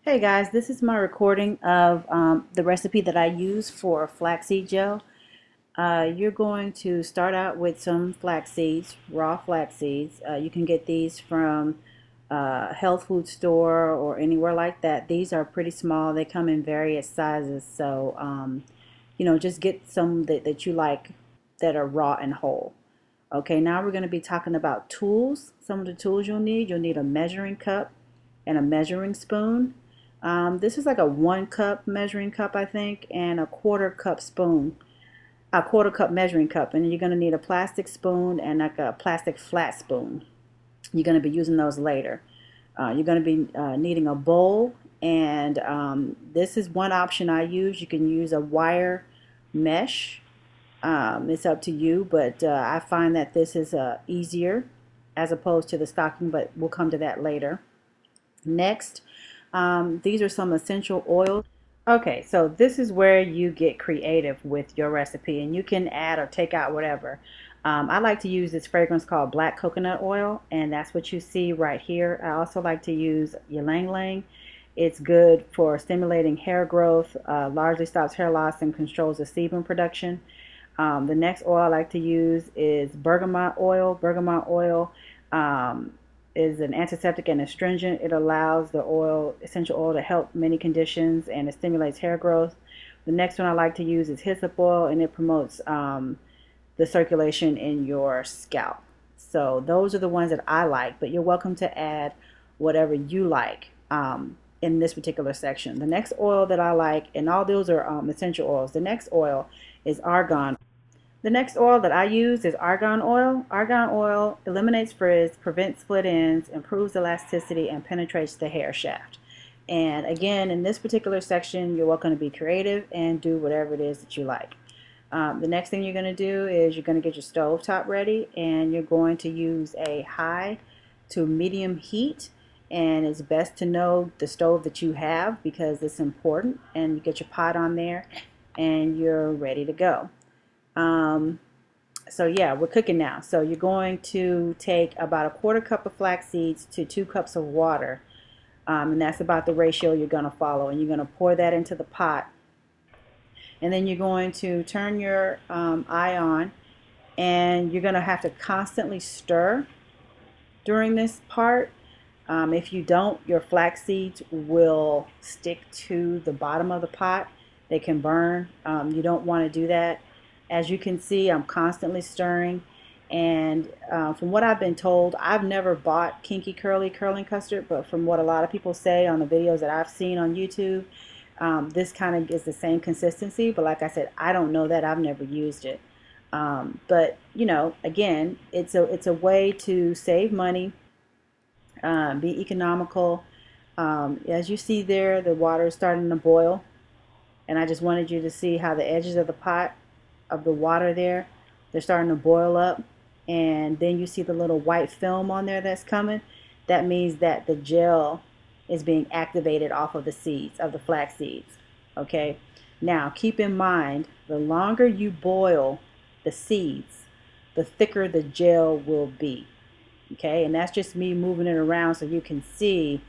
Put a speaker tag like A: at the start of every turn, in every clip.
A: Hey guys, this is my recording of the recipe that I use for flaxseed gel. You're going to start out with some flax seeds, raw flax seeds. You can get these from a health food store or anywhere like that. These are pretty small. They come in various sizes. So, just get some that you like that are raw and whole. Okay, now we're going to be talking about tools. Some of the tools you'll need. You'll need a measuring cup and a measuring spoon. This is like a 1 cup measuring cup, I think, and a 1/4 cup spoon, a 1/4 cup measuring cup. And you're going to need a plastic spoon and like a plastic flat spoon. You're going to be using those later. You're going to be needing a bowl, and this is one option I use. You can use a wire mesh. It's up to you, but I find that this is easier as opposed to the stocking, but we'll come to that later. Next, these are some essential oils. Okay, so this is where you get creative with your recipe, and you can add or take out whatever. I like to use this fragrance called black coconut oil, and that's what you see right here. I also like to use ylang. It's good for stimulating hair growth, largely stops hair loss, and controls the sebum production. The next oil I like to use is bergamot oil. Bergamot oil is an antiseptic and astringent. It allows the essential oil, to help many conditions, and it stimulates hair growth. The next one I like to use is hyssop oil, and it promotes the circulation in your scalp. So those are the ones that I like, but you're welcome to add whatever you like in this particular section. The next oil that I like, and all those are essential oils. The next oil is argan. The next oil that I use is argan oil. Argan oil eliminates frizz, prevents split ends, improves elasticity, and penetrates the hair shaft. And again, in this particular section, you're welcome to be creative and do whatever it is that you like. The next thing you're going to do is you're going to get your stove top ready, and you're going to use a high to medium heat. And it's best to know the stove that you have because it's important. And you get your pot on there, and you're ready to go. So yeah, we're cooking now. So you're going to take about a 1/4 cup of flax seeds to 2 cups of water. And that's about the ratio you're going to follow. And you're going to pour that into the pot. And then you're going to turn your eye on, and you're going to have to constantly stir during this part. If you don't, your flax seeds will stick to the bottom of the pot. They can burn. You don't want to do that. As you can see, I'm constantly stirring, and from what I've been told, I've never bought Kinky Curly curling custard, but from what a lot of people say on the videos that I've seen on YouTube, this kind of is the same consistency. But like I said, I don't know that. I've never used it. But again, it's a way to save money, be economical. As you see there, the water is starting to boil, and I just wanted you to see how the edges of the pot, of the water there, they're starting to boil up, and then you see the little white film on there that's coming. That means that the gel is being activated off of the seeds, of the flax seeds. Okay, now keep in mind, the longer you boil the seeds, the thicker the gel will be. Okay, and that's just me moving it around so you can see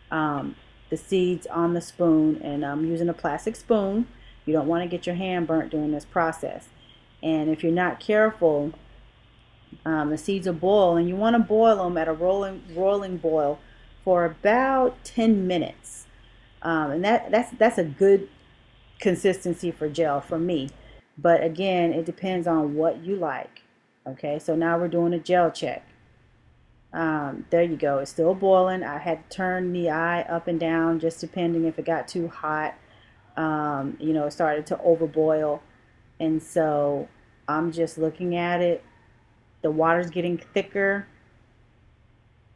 A: the seeds on the spoon, and I'm using a plastic spoon. You don't want to get your hand burnt during this process. And if you're not careful, the seeds will boil, and you want to boil them at a rolling boil for about 10 minutes. And that's a good consistency for gel for me. But again, it depends on what you like. Okay, so now we're doing a gel check. There you go. It's still boiling. I had to turn the eye up and down, just depending if it got too hot. It started to overboil, and so I'm just looking at it. The water's getting thicker,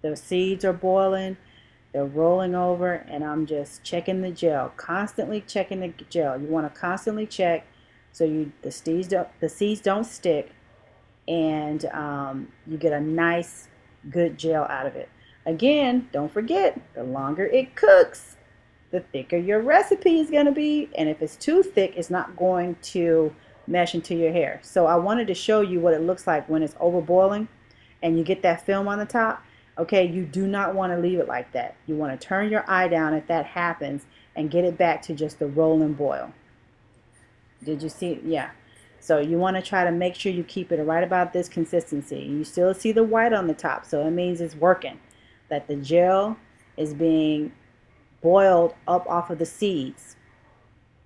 A: the seeds are boiling, they're rolling over, and I'm just checking the gel, constantly checking the gel. You want to constantly check so the seeds don't stick, and you get a nice good gel out of it. Again, don't forget, the longer it cooks, the thicker your recipe is going to be, and if it's too thick, it's not going to mesh into your hair. So I wanted to show you what it looks like when it's over boiling and you get that film on the top. Okay, you do not want to leave it like that. You want to turn your eye down if that happens and get it back to just the rolling boil. Did you see? Yeah. So you want to try to make sure you keep it right about this consistency. You still see the white on the top, so it means it's working. That the gel is being boiled up off of the seeds.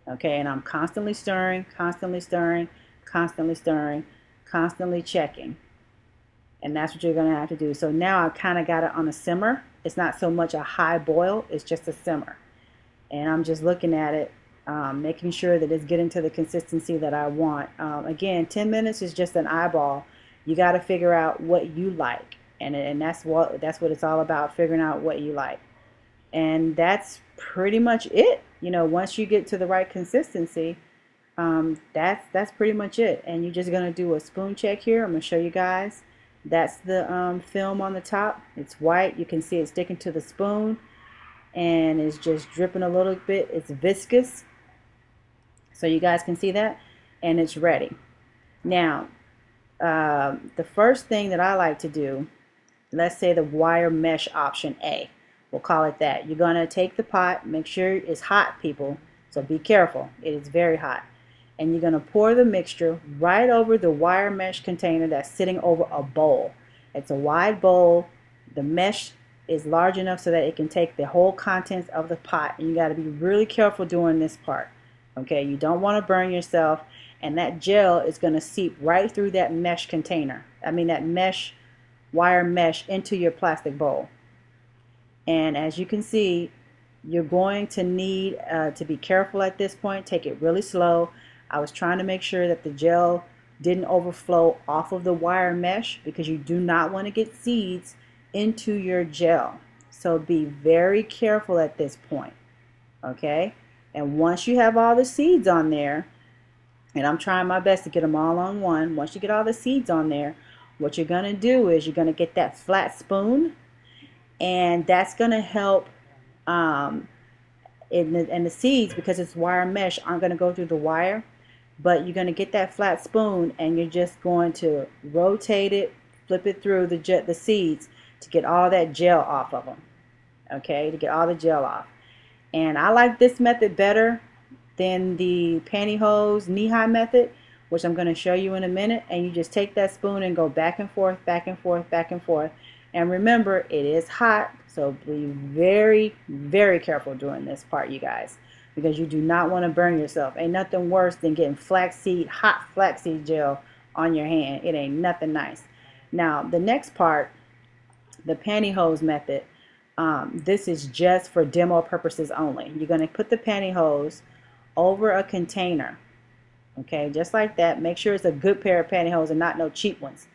A: Okay, and I'm constantly stirring, constantly stirring, constantly stirring, constantly checking. And that's what you're going to have to do. So now I've kind of got it on a simmer. It's not so much a high boil, it's just a simmer. And I'm just looking at it, making sure that it's getting to the consistency that I want. Again, 10 minutes is just an eyeball. You got to figure out what you like. And that's what it's all about, figuring out what you like. And that's pretty much it. You know, once you get to the right consistency, that's pretty much it. And you're just going to do a spoon check here. I'm going to show you guys. That's the film on the top. It's white. You can see it sticking to the spoon, and it's just dripping a little bit. It's viscous, so you guys can see that, and it's ready. Now, the first thing that I like to do, let's say the wire mesh option A, we'll call it that. You're going to take the pot, make sure it's hot, people, so be careful. It is very hot. And you're going to pour the mixture right over the wire mesh container that's sitting over a bowl. It's a wide bowl. The mesh is large enough so that it can take the whole contents of the pot. And you got to be really careful doing this part. Okay, you don't want to burn yourself. And that gel is going to seep right through that mesh container. I mean that mesh, wire mesh, into your plastic bowl. And as you can see, you're going to need to be careful at this point. Take it really slow. I was trying to make sure that the gel didn't overflow off of the wire mesh, because you do not want to get seeds into your gel. So be very careful at this point. Okay? And once you have all the seeds on there, and I'm trying my best to get them all on one, once you get all the seeds on there, what you're going to do is you're going to get that flat spoon, and that's going to help and the seeds, because it's wire mesh, aren't going to go through the wire. But you're going to get that flat spoon, and you're just going to rotate it, flip it through the seeds to get all that gel off of them. Okay, to get all the gel off. And I like this method better than the pantyhose knee-high method, which I'm going to show you in a minute. And you just take that spoon and go back and forth, back and forth, back and forth. And remember, it is hot, so be very, very careful doing this part, you guys, because you do not want to burn yourself. Ain't nothing worse than getting hot flaxseed gel on your hand. It ain't nothing nice. Now, the next part, the pantyhose method, this is just for demo purposes only. You're going to put the pantyhose over a container, okay, just like that. Make sure it's a good pair of pantyhose and not no cheap ones.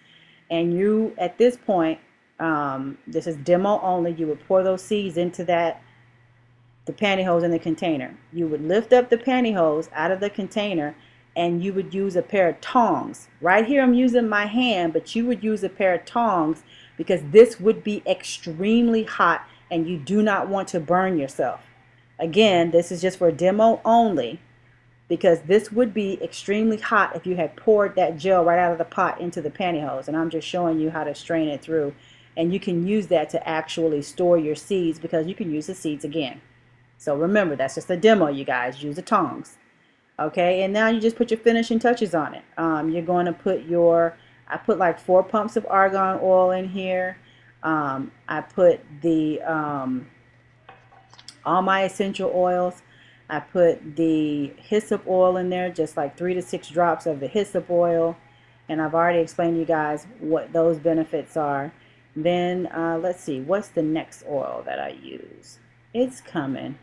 A: And you, at this point, this is demo only, you would pour those seeds into the pantyhose in the container. You would lift up the pantyhose out of the container, and you would use a pair of tongs. Right here I'm using my hand, but you would use a pair of tongs, because this would be extremely hot and you do not want to burn yourself. Again, this is just for demo only, because this would be extremely hot if you had poured that gel right out of the pot into the pantyhose. And I'm just showing you how to strain it through. And you can use that to actually store your seeds, because you can use the seeds again. So remember, that's just a demo, you guys. Use the tongs. Okay, and now you just put your finishing touches on it. You're going to put I put like 4 pumps of argan oil in here. I put all my essential oils. I put the hyssop oil in there, just like 3 to 6 drops of the hyssop oil. And I've already explained to you guys what those benefits are. Then let's see, what's the next oil that I use? It's coming.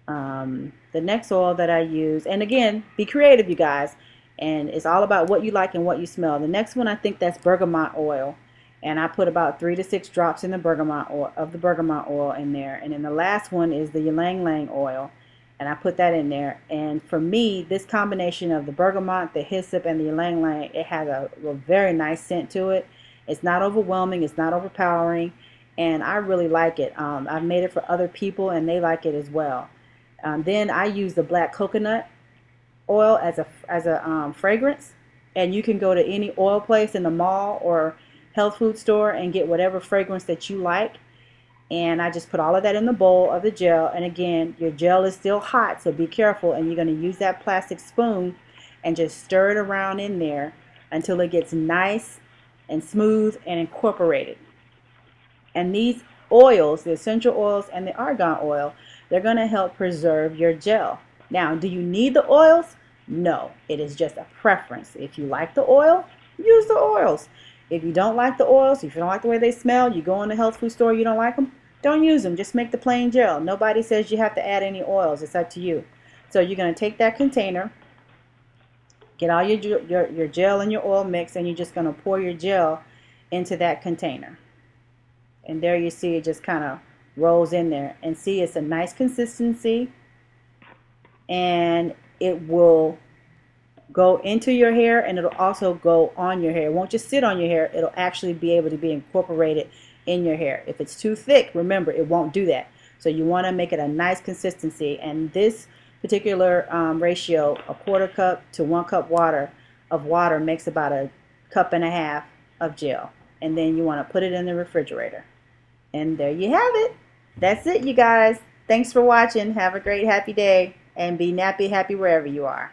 A: The next oil that I use, and again, be creative, you guys, and it's all about what you like and what you smell. The next one, I think that's bergamot oil, and I put about 3 to 6 drops in the bergamot oil in there. And then the last one is the ylang oil, and I put that in there. And for me, this combination of the bergamot, the hyssop, and the ylang, it has a very nice scent to it. It's not overwhelming, it's not overpowering, and I really like it. I've made it for other people, and they like it as well. Then I use the black coconut oil as a fragrance, and you can go to any oil place in the mall or health food store and get whatever fragrance that you like. And I just put all of that in the bowl of the gel. And again, your gel is still hot, so be careful. And you're going to use that plastic spoon and just stir it around in there until it gets nice and smooth and incorporated. And these oils, the essential oils and the argan oil, they're going to help preserve your gel. Now, do you need the oils? No, it is just a preference. If you like the oil, use the oils. If you don't like the oils, if you don't like the way they smell, you go in the health food store, you don't like them, don't use them. Just make the plain gel. Nobody says you have to add any oils. It's up to you. So you're going to take that container, get all your gel and your oil mix, and you're just going to pour your gel into that container. And there you see it just kind of rolls in there. And see, it's a nice consistency. And it will go into your hair, and it'll also go on your hair. It won't just sit on your hair. It'll actually be able to be incorporated in your hair. If it's too thick, remember, it won't do that. So you want to make it a nice consistency. And this particular ratio, a 1/4 cup to 1 cup of water makes about 1.5 cups of gel. And then you want to put it in the refrigerator. And there you have it. That's it, you guys. Thanks for watching. Have a great, happy day. And be nappy happy wherever you are.